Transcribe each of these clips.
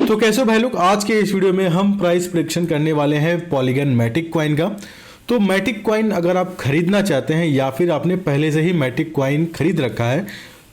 तो कैसे हो भाई लोग, आज के इस वीडियो में हम प्राइस प्रेडिक्शन करने वाले हैं पॉलीगन मैटिक कॉइन का। तो मैटिक कॉइन अगर आप खरीदना चाहते हैं या फिर आपने पहले से ही मैटिक कॉइन खरीद रखा है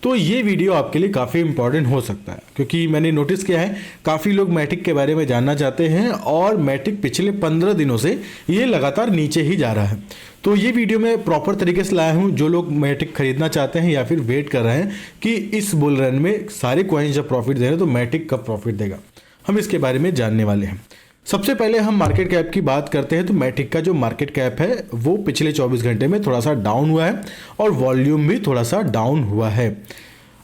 तो ये वीडियो आपके लिए काफ़ी इंपॉर्टेंट हो सकता है, क्योंकि मैंने नोटिस किया है काफ़ी लोग मैटिक के बारे में जानना चाहते हैं और मैटिक पिछले 15 दिनों से ये लगातार नीचे ही जा रहा है। तो ये वीडियो मैं प्रॉपर तरीके से लाया हूँ। जो लोग मैटिक खरीदना चाहते हैं या फिर वेट कर रहे हैं कि इस बुल रन में सारे कॉइन जब प्रॉफिट दे रहे हैं तो मैटिक कब प्रॉफिट देगा, हम इसके बारे में जानने वाले हैं। सबसे पहले हम मार्केट कैप की बात करते हैं तो मैटिक का जो मार्केट कैप है वो पिछले 24 घंटे में थोड़ा सा डाउन हुआ है और वॉल्यूम भी थोड़ा सा डाउन हुआ है।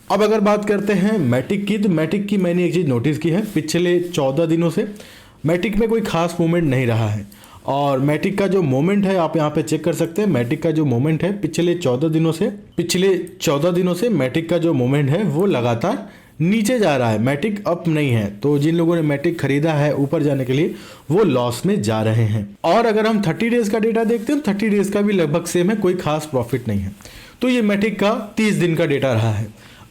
अब अगर बात करते हैं मैटिक की, तो मैटिक की मैंने एक चीज़ नोटिस की है, पिछले 14 दिनों से मैटिक में कोई खास मूवमेंट नहीं रहा है और मैटिक का जो मोमेंट है आप यहाँ पे चेक कर सकते हैं। मैटिक का जो मोमेंट है पिछले 14 दिनों से मैटिक का जो मोमेंट है वो लगातार नीचे जा रहा है, मैटिक अप नहीं है। तो जिन लोगों ने मैटिक खरीदा है ऊपर जाने के लिए वो लॉस में जा रहे हैं। और अगर हम 30 डेज का डेटा देखते हैं 30 डेज का भी लगभग सेम है, कोई खास प्रॉफिट नहीं है। तो ये मैटिक का 30 दिन का डेटा रहा है।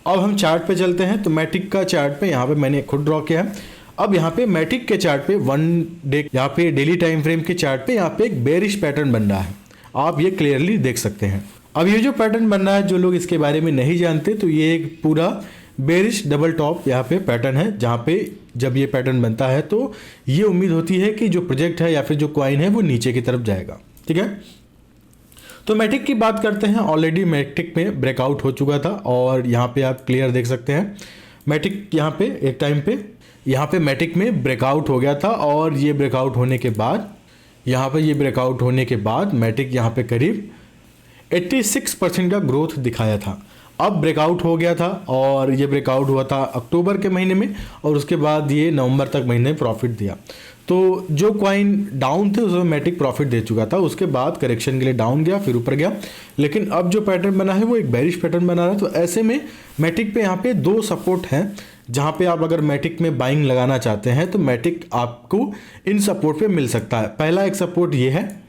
अब हम चार्ट पे चलते हैं तो मैटिक का चार्ट पे यहाँ पे मैंने खुद ड्रॉ किया है। अब यहाँ पे मैटिक के चार्ट पे वन डे यहाँ पे डेली टाइम फ्रेम के चार्ट पे यहाँ पे एक बेरिश पैटर्न बन रहा है, आप ये क्लियरली देख सकते हैं। अब ये जो पैटर्न बन रहा है, जो लोग इसके बारे में नहीं जानते तो ये एक पूरा बेरिश डबल टॉप यहाँ पे पैटर्न है, जहाँ पे जब ये पैटर्न बनता है तो ये उम्मीद होती है कि जो प्रोजेक्ट है या फिर जो कॉइन है वो नीचे की तरफ जाएगा। ठीक है, तो मैटिक की बात करते हैं। ऑलरेडी मैटिक में ब्रेकआउट हो चुका था और यहाँ पे आप क्लियर देख सकते हैं मैटिक यहाँ पे एक टाइम पे यहाँ पे मैटिक में ब्रेकआउट हो गया था और ये ब्रेकआउट होने के बाद मैटिक यहाँ पे करीब 86% का ग्रोथ दिखाया था। अब ब्रेकआउट हो गया था और ये ब्रेकआउट हुआ था अक्टूबर के महीने में और उसके बाद ये नवंबर तक महीने प्रॉफिट दिया। तो जो कॉइन डाउन थे उसमें मैटिक प्रॉफिट दे चुका था, उसके बाद करेक्शन के लिए डाउन गया फिर ऊपर गया, लेकिन अब जो पैटर्न बना है वो एक बेरिश पैटर्न बना रहा है। तो ऐसे में मैटिक पे यहाँ पे दो सपोर्ट हैं जहाँ पे आप अगर मैटिक में बाइंग लगाना चाहते हैं तो मैटिक आपको इन सपोर्ट पे मिल सकता है। पहला एक सपोर्ट ये है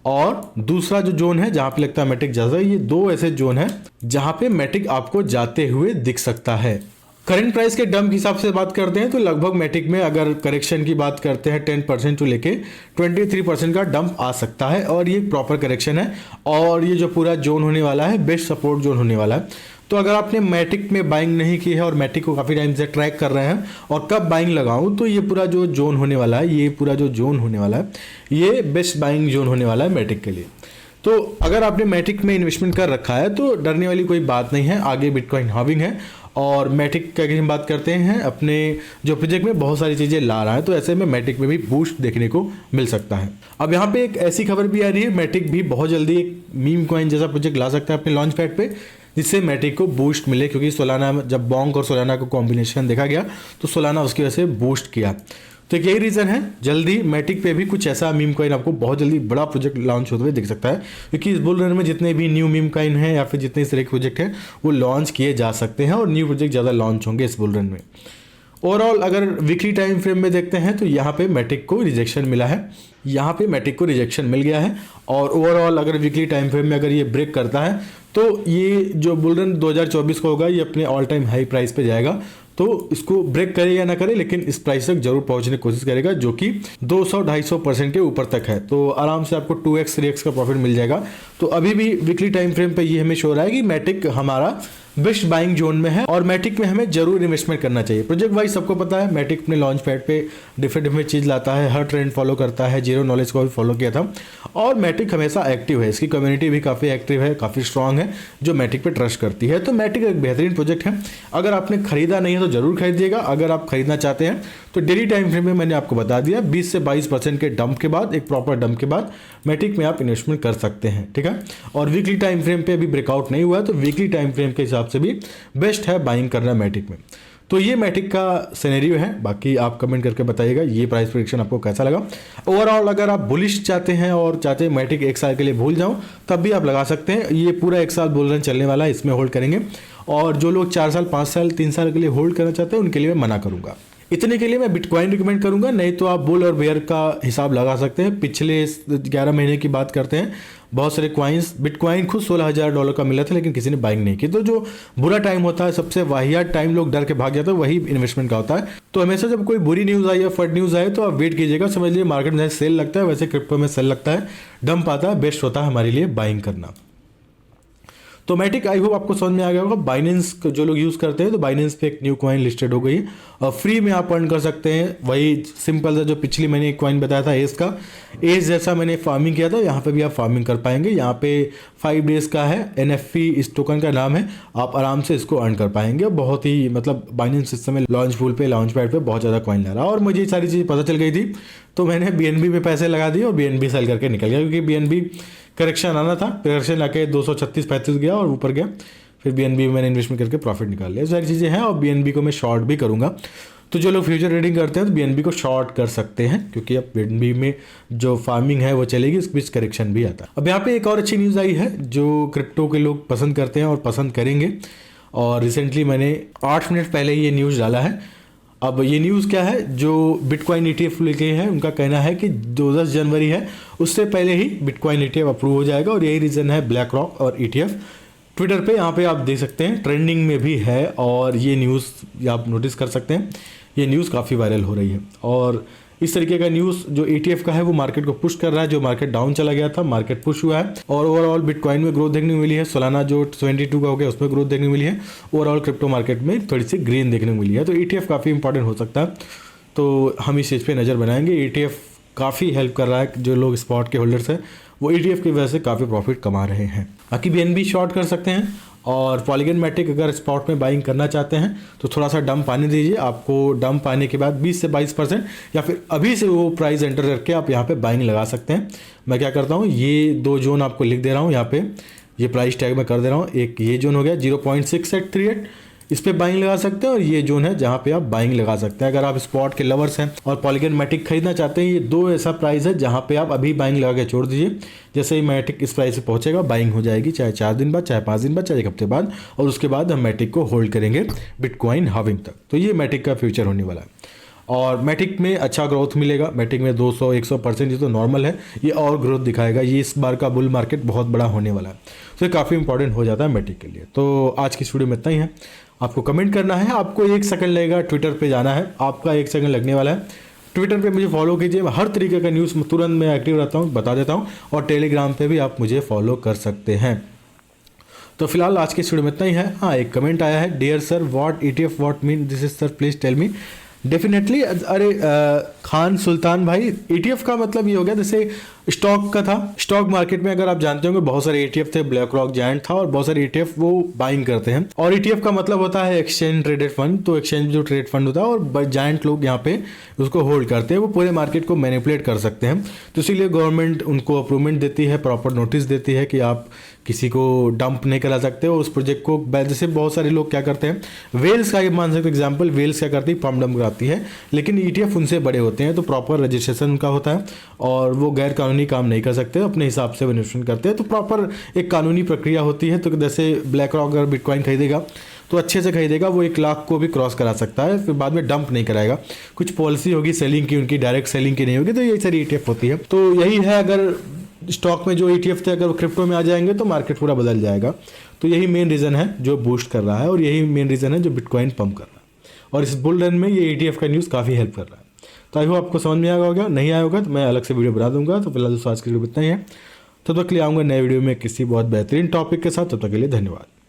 और दूसरा जो जोन है जहाँ पे लगता है मैटिक जा रहा है, ये दो ऐसे जोन है जहाँ पे मैटिक आपको जाते हुए दिख सकता है। करंट प्राइस के डंप के हिसाब से बात करते हैं तो लगभग मैटिक में अगर करेक्शन की बात करते हैं 10% to लेके 23% का डंप आ सकता है और ये प्रॉपर करेक्शन है और ये जो पूरा जोन होने वाला है बेस्ट सपोर्ट जोन होने वाला है। तो अगर आपने मैटिक में बाइंग नहीं की है और मैटिक को काफ़ी टाइम से ट्रैक कर रहे हैं और कब बाइंग लगाऊं, तो ये पूरा जो जोन होने वाला है ये बेस्ट बाइंग जोन होने वाला है मैटिक के लिए। तो अगर आपने मैटिक में इन्वेस्टमेंट कर रखा है तो डरने वाली कोई बात नहीं है, आगे बिटकॉइन हाविंग है और मैटिक की हम बात करते हैं अपने जो प्रोजेक्ट में बहुत सारी चीज़ें ला रहा है, तो ऐसे में मैटिक में भी बूस्ट देखने को मिल सकता है। अब यहाँ पे एक ऐसी खबर भी आ रही है, मैटिक भी बहुत जल्दी एक मीम कॉइन जैसा प्रोजेक्ट ला सकता है अपने लॉन्च पैड पे, जिससे मैटिक को बूस्ट मिले, क्योंकि सोलाना जब बॉन्क और सोलाना को कॉम्बिनेशन देखा गया तो सोलाना उसकी वजह से बूस्ट किया। तो यही रीज़न है, जल्दी मैटिक पे भी कुछ ऐसा मीम कॉइन आपको बहुत जल्दी बड़ा प्रोजेक्ट लॉन्च होते हुए दिख सकता है, क्योंकि इस बुल रन में जितने भी न्यू मीम कॉइन हैं या फिर जितने इस तरह के प्रोजेक्ट हैं वो लॉन्च किए जा सकते हैं और न्यू प्रोजेक्ट ज़्यादा लॉन्च होंगे इस बुल रन में। ओवरऑल अगर वीकली टाइम फ्रेम में देखते हैं तो यहाँ पे मैटिक को रिजेक्शन मिला है, यहाँ पे मैटिक को रिजेक्शन मिल गया है और ओवरऑल अगर वीकली टाइम फ्रेम में अगर ये ब्रेक करता है तो ये जो बुल रन 2024 का होगा ये अपने ऑल टाइम हाई प्राइस पे जाएगा। तो इसको ब्रेक करे या ना करे लेकिन इस प्राइस तक जरूर पहुंचने की कोशिश करेगा, जो कि 200-250% के ऊपर तक है। तो आराम से आपको 2x 3x का प्रॉफिट मिल जाएगा। तो अभी भी वीकली टाइम फ्रेम पे ये हमें शो हो रहा है कि मैटिक हमारा बेस्ट बाइंग जोन में है और मैटिक में हमें जरूर इन्वेस्टमेंट करना चाहिए। प्रोजेक्ट वाइज सबको पता है मैटिक अपने लॉन्च पैड पे डिफरेंट चीज़ लाता है, हर ट्रेंड फॉलो करता है, जीरो नॉलेज को भी फॉलो किया था और मैटिक हमेशा एक्टिव है, इसकी कम्युनिटी भी काफ़ी एक्टिव है, काफ़ी स्ट्रांग है जो मैटिक पे ट्रस्ट करती है। तो मैटिक एक बेहतरीन प्रोजेक्ट है, अगर आपने खरीदा नहीं है तो जरूर खरीदिएगा। अगर आप खरीदना चाहते हैं तो डेली टाइम फ्रेम में मैंने आपको बता दिया 20 से 22% के डंप के बाद, एक प्रॉपर डंप के बाद मैटिक में आप इन्वेस्टमेंट कर सकते हैं। ठीक है, और वीकली टाइम फ्रेम पे अभी ब्रेकआउट नहीं हुआ है तो वीकली टाइम फ्रेम के हिसाब से भी बेस्ट है बाइंग करना मैटिक में। तो ये मैटिक का सिनेरियो है, बाकी आप कमेंट करके बताइएगा ये प्राइस प्रेडिक्शन आपको कैसा लगा। ओवरऑल अगर आप बुलिश चाहते हैं और चाहते हैं मैटिक एक साल के लिए भूल जाऊं तब भी आप लगा सकते हैं, ये पूरा एक साल बुल रन चलने वाला है, इसमें होल्ड करेंगे। और जो लोग 4 साल 5 साल 3 साल के लिए होल्ड करना चाहते हैं उनके लिए मैं मना करूंगा। इतने के लिए मैं बिटकॉइन रिकमेंड करूंगा, नहीं तो आप बुल और बेयर का हिसाब लगा सकते हैं। पिछले 11 महीने की बात करते हैं, बहुत सारे कॉइन्स, बिटकॉइन खुद $16,000 का मिला था लेकिन किसी ने बाइंग नहीं की। तो जो बुरा टाइम होता है, सबसे वाहियात टाइम, लोग डर के भाग जाते हैं, वही इन्वेस्टमेंट का होता है। तो हमेशा जब कोई बुरी न्यूज़ आई या फट न्यूज़ आए तो आप वेट कीजिएगा। समझ लीजिए मार्केट में जैसे सेल लगता है वैसे क्रिप्टो में सेल लगता है, डंप आता है, बेस्ट होता है हमारे लिए बाइंग करना। तो मैटिक आई होप आपको समझ में आ गया होगा। बाइनेंस जो लोग यूज़ करते हैं तो बाइनेंस पे एक न्यू कॉइन लिस्टेड हो गई है और फ्री में आप अर्न कर सकते हैं। वही सिंपल सा जो पिछली मैंने एक कॉइन बताया था एस का, एस जैसा मैंने फार्मिंग किया था, यहाँ पे भी आप फार्मिंग कर पाएंगे। यहाँ पे 5 डेज का है, NFT इस टोकन का नाम है, आप आराम से इसको अर्न कर पाएंगे। बहुत ही मतलब बाइनेंस सिस्टम में लॉन्च पूल पे, लॉन्च पैड पे बहुत ज़्यादा कॉइन ला रहा है और मुझे ये सारी चीज़ पता चल गई थी तो मैंने BNB में पैसे लगा दिए और BNB सेल करके निकल गया, क्योंकि BNB करेक्शन आना था, करेक्शन आके 236-35 गया और ऊपर गया, फिर BNB में मैंने इन्वेस्टमेंट करके प्रॉफिट निकाल लिया। सारी चीज़ें हैं और BNB को मैं शॉर्ट भी करूँगा। तो जो लोग फ्यूचर ट्रेडिंग करते हैं तो BNB को शॉर्ट कर सकते हैं, क्योंकि अब BNB में जो फार्मिंग है वो चलेगी, उस बीच करेक्शन भी आता है। अब यहाँ पे एक और अच्छी न्यूज़ आई है जो क्रिप्टो के लोग पसंद करते हैं और पसंद करेंगे, और रिसेंटली मैंने 8 मिनट पहले ये न्यूज़ डाला है। अब ये न्यूज़ क्या है, जो बिटकॉइन ETF लेके है उनका कहना है कि 10 जनवरी है, उससे पहले ही बिटकॉइन ETF अप्रूव हो जाएगा और यही रीज़न है ब्लैक रॉक और ETF। ट्विटर पे यहाँ पे आप देख सकते हैं ट्रेंडिंग में भी है और ये न्यूज़ आप नोटिस कर सकते हैं, ये न्यूज़ काफ़ी वायरल हो रही है। और इस तरीके का न्यूज़ जो ETF का है वो मार्केट को पुश कर रहा है। जो मार्केट डाउन चला गया था, मार्केट पुश हुआ है और ओवरऑल बिटकॉइन में ग्रोथ देखने को मिली है। सोलाना जो 22 का हो गया उसमें ग्रोथ देखने को मिली है। ओवरऑल क्रिप्टो मार्केट में थोड़ी सी ग्रीन देखने को मिली है। तो ETF काफ़ी इंपॉर्टेंट हो सकता है, तो हम इस चीज़ पर नज़र बनाएंगे। ETF काफ़ी हेल्प कर रहा है, जो लोग स्पॉट के होल्डर्स हैं वो ETF की वजह से काफ़ी प्रॉफिट कमा रहे हैं। बाकी BNB शॉर्ट कर सकते हैं और पॉलीगन मैटिक अगर स्पॉट में बाइंग करना चाहते हैं तो थोड़ा सा डंप आने दीजिए। आपको डंप आने के बाद 20 से 22% या फिर अभी से वो प्राइस एंटर करके आप यहाँ पे बाइंग लगा सकते हैं। मैं क्या करता हूँ, ये 2 जोन आपको लिख दे रहा हूँ, यहाँ पे ये प्राइस टैग में कर दे रहा हूँ। एक ये जोन हो गया 0.6838, इस पे बाइंग लगा सकते हैं और ये जोन है जहाँ पे आप बाइंग लगा सकते हैं। अगर आप स्पॉट के लवर्स हैं और पॉलीगन मैटिक खरीदना चाहते हैं, ये 2 ऐसा प्राइस है जहाँ पे आप अभी बाइंग लगा के छोड़ दीजिए। जैसे ही मैटिक इस प्राइस पे पहुंचेगा बाइंग हो जाएगी, चाहे 4 दिन बाद, चाहे 5 दिन बाद, चाहे 1 हफ्ते बाद, और उसके बाद हम मैटिक को होल्ड करेंगे बिटकॉइन हाविंग तक। तो ये मैटिक का फ्यूचर होने वाला है और मैटिक में अच्छा ग्रोथ मिलेगा। मैटिक में 200-100% ये तो नॉर्मल है, ये और ग्रोथ दिखाएगा। ये इस बार का बुल मार्केट बहुत बड़ा होने वाला है, तो ये काफ़ी इंपॉर्टेंट हो जाता है मैटिक के लिए। तो आज की इस वीडियो में इतना ही है। आपको कमेंट करना है, आपको 1 सेकंड लगेगा, ट्विटर पे जाना है, आपका 1 सेकंड लगने वाला है। ट्विटर पे मुझे फॉलो कीजिए, हर तरीके का न्यूज़ तुरंत मैं एक्टिव रहता हूँ, बता देता हूँ। और टेलीग्राम पे भी आप मुझे फॉलो कर सकते हैं। तो फिलहाल आज की इस वीडियो में इतना ही है। हाँ, एक कमेंट आया है, dear sir what ETF what mean this is sir, please tell me. Definitely, अरे खान सुल्तान भाई, ETF का मतलब ये हो गया जैसे स्टॉक का था। स्टॉक मार्केट में अगर आप जानते होंगे बहुत सारे ETF थे, ब्लैक रॉक, जायंट था और बहुत सारे ETF वो बाइंग करते हैं। और ETF का मतलब होता है एक्सचेंज ट्रेडेड फंड, तो एक्सचेंज जो ट्रेड फंड होता है और जायंट लोग यहाँ पे उसको होल्ड करते हैं, वो पूरे मार्केट को मैनिपुलेट कर सकते हैं। तो इसीलिए गवर्नमेंट उनको अप्रूवमेंट देती है, प्रॉपर नोटिस देती है कि आप किसी को डंप नहीं करा सकते हो उस प्रोजेक्ट को। जैसे बहुत सारे लोग क्या करते हैं, वेल्स का ये मान सकते एग्जाम्पल, वेल्स क्या करती है, फॉर्म डंप कराती है, लेकिन ETF उनसे बड़े होते हैं, तो प्रॉपर रजिस्ट्रेशन उनका होता है और वो गैर कानूनी काम नहीं कर सकते, अपने हिसाब से इन्वेस्टमेंट करते हैं। तो प्रॉपर एक कानूनी प्रक्रिया होती है। तो जैसे ब्लैक रॉक अगर बिटकॉइन खरीदेगा तो अच्छे से खरीदेगा, वो 1 लाख को भी क्रॉस करा सकता है, फिर बाद में डंप नहीं कराएगा। कुछ पॉलिसी होगी सेलिंग की, उनकी डायरेक्ट सेलिंग की नहीं होगी, तो यही सारी ETF होती है। तो यही है, अगर स्टॉक में जो ETF थे अगर वो क्रिप्टो में आ जाएंगे तो मार्केट पूरा बदल जाएगा। तो यही मेन रीज़न है जो बूस्ट कर रहा है और यही मेन रीज़न है जो बिटकॉइन पंप कर रहा है। और इस बुल रन में ये ETF का न्यूज़ काफ़ी हेल्प कर रहा है। तो आई होप आपको समझ में आया होगा, नहीं आया होगा तो मैं अलग से वीडियो बना दूंगा। तो फिलहाल दोस्तों आज की वीडियो इतना ही है, तब तक के लिए आऊँगा नए वीडियो में किसी बहुत बेहतरीन टॉपिक के साथ। तब तक के लिए धन्यवाद।